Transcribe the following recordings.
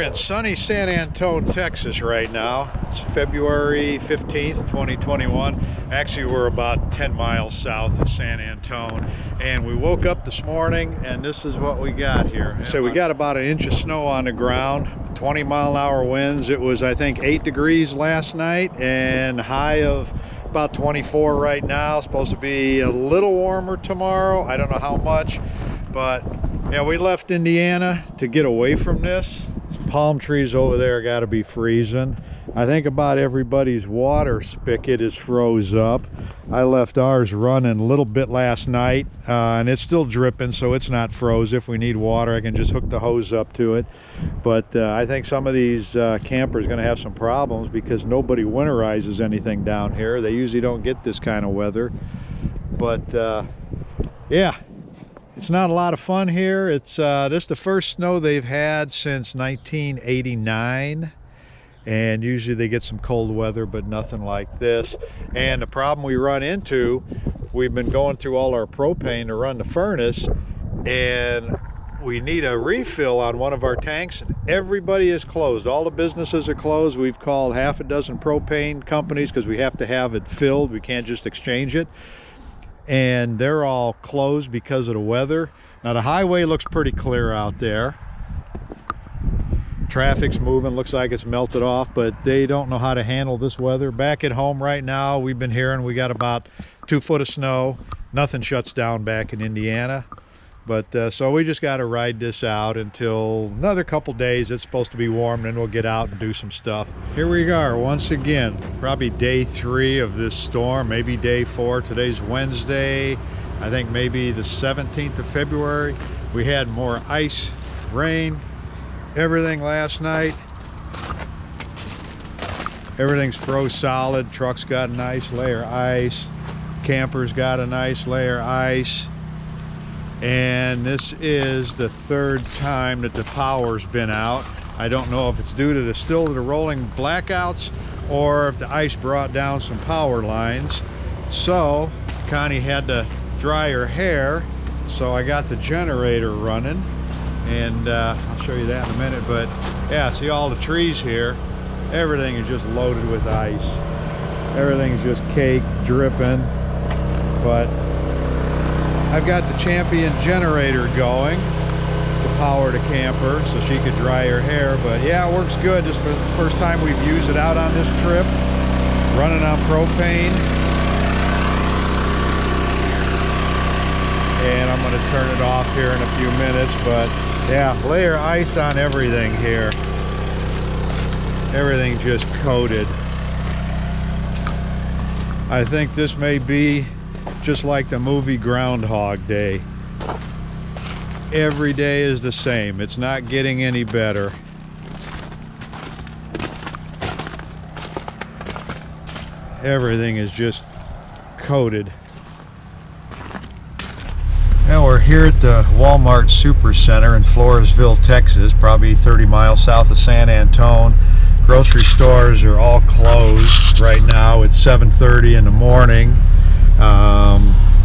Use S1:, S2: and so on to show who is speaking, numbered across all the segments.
S1: in sunny San Antonio, Texas right now. It's February 15th, 2021. Actually, we're about 10 miles south of San Antonio. And we woke up this morning and this is what we got here. So we got about an inch of snow on the ground, 20-mile-an-hour winds. It was, I think, 8 degrees last night and high of about 24 right now. Supposed to be a little warmer tomorrow. I don't know how much, but yeah, we left Indiana to get away from this. These palm trees over there got to be freezing. I think about everybody's water spigot is froze up. I left ours running a little bit last night, and it's still dripping, so it's not froze. If we need water, I can just hook the hose up to it. But I think some of these campers are going to have some problems because nobody winterizes anything down here. They usually don't get this kind of weather. But yeah. It's not a lot of fun here. It's this is the first snow they've had since 1989, and usually they get some cold weather, but nothing like this. And the problem we run into, we've been going through all our propane to run the furnace, and we need a refill on one of our tanks, and everybody is closed. All the businesses are closed. We've called half a dozen propane companies because we have to have it filled. We can't just exchange it. And they're all closed because of the weather. Now the highway looks pretty clear out there. Traffic's moving, looks like it's melted off, but they don't know how to handle this weather. Back at home right now, we've been hearing we got about 2 foot of snow. Nothing shuts down back in Indiana. But so we just got to ride this out until another couple days. It's supposed to be warm, then we'll get out and do some stuff. Here we are once again, probably day 3 of this storm, maybe day 4. Today's Wednesday, I think maybe the 17th of February. We had more ice, rain, everything last night. Everything's froze solid. Trucks got a nice layer of ice. Campers got a nice layer of ice. And this is the 3rd time that the power's been out. I don't know if it's due to the rolling blackouts or if the ice brought down some power lines. So Connie had to dry her hair, so I got the generator running, and I'll show you that in a minute. But yeah, see all the trees here, everything is just loaded with ice. Everything's just caked, dripping. But I've got the Champion generator going to power the camper so she could dry her hair. But yeah, it works good. Just for the first time we've used it out on this trip, running on propane. And I'm going to turn it off here in a few minutes. But yeah, layer ice on everything here. Everything just coated. I think this may be just like the movie Groundhog Day. Every day is the same. It's not getting any better. Everything is just coated. Now we're here at the Walmart Super Center in Floresville, Texas, probably 30 miles south of San Antonio. Grocery stores are all closed right now. It's 7:30 in the morning.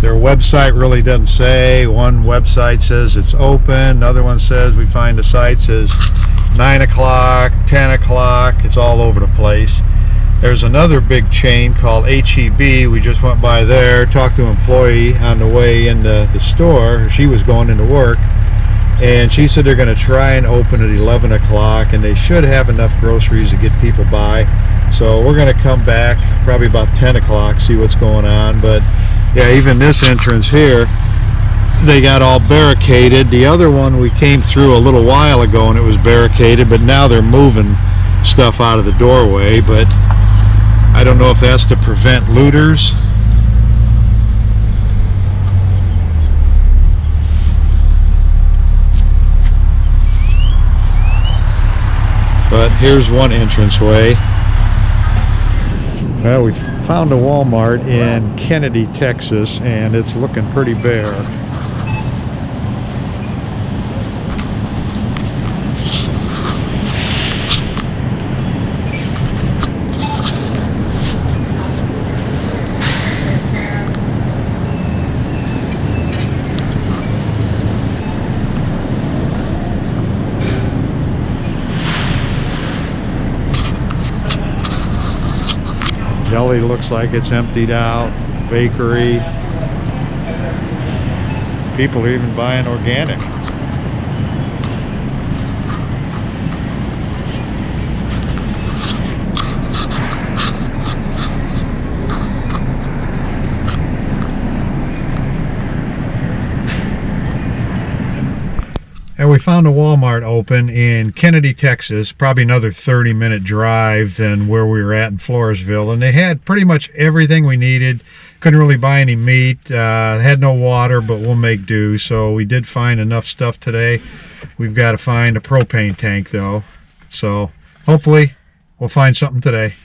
S1: Their website really doesn't say. One website says it's open, another one says we find the site says 9 o'clock, 10 o'clock. It's all over the place. There's another big chain called HEB. We just went by there, talked to an employee on the way into the store. She was going into work, and she said they're going to try and open at 11 o'clock, and they should have enough groceries to get people by. So we're going to come back probably about 10 o'clock, see what's going on. But yeah, even this entrance here, they got all barricaded. The other one we came through a little while ago and it was barricaded, but now they're moving stuff out of the doorway. But I don't know if that's to prevent looters. But here's one entranceway. Well, we found a Walmart in Kennedy, Texas, and it's looking pretty bare. Deli looks like it's emptied out. Bakery. People are even buying organic. And we found a Walmart open in Kennedy, Texas, probably another 30-minute drive than where we were at in Floresville. And they had pretty much everything we needed. Couldn't really buy any meat. Had no water, but we'll make do. So we did find enough stuff today. We've got to find a propane tank, though. So hopefully we'll find something today.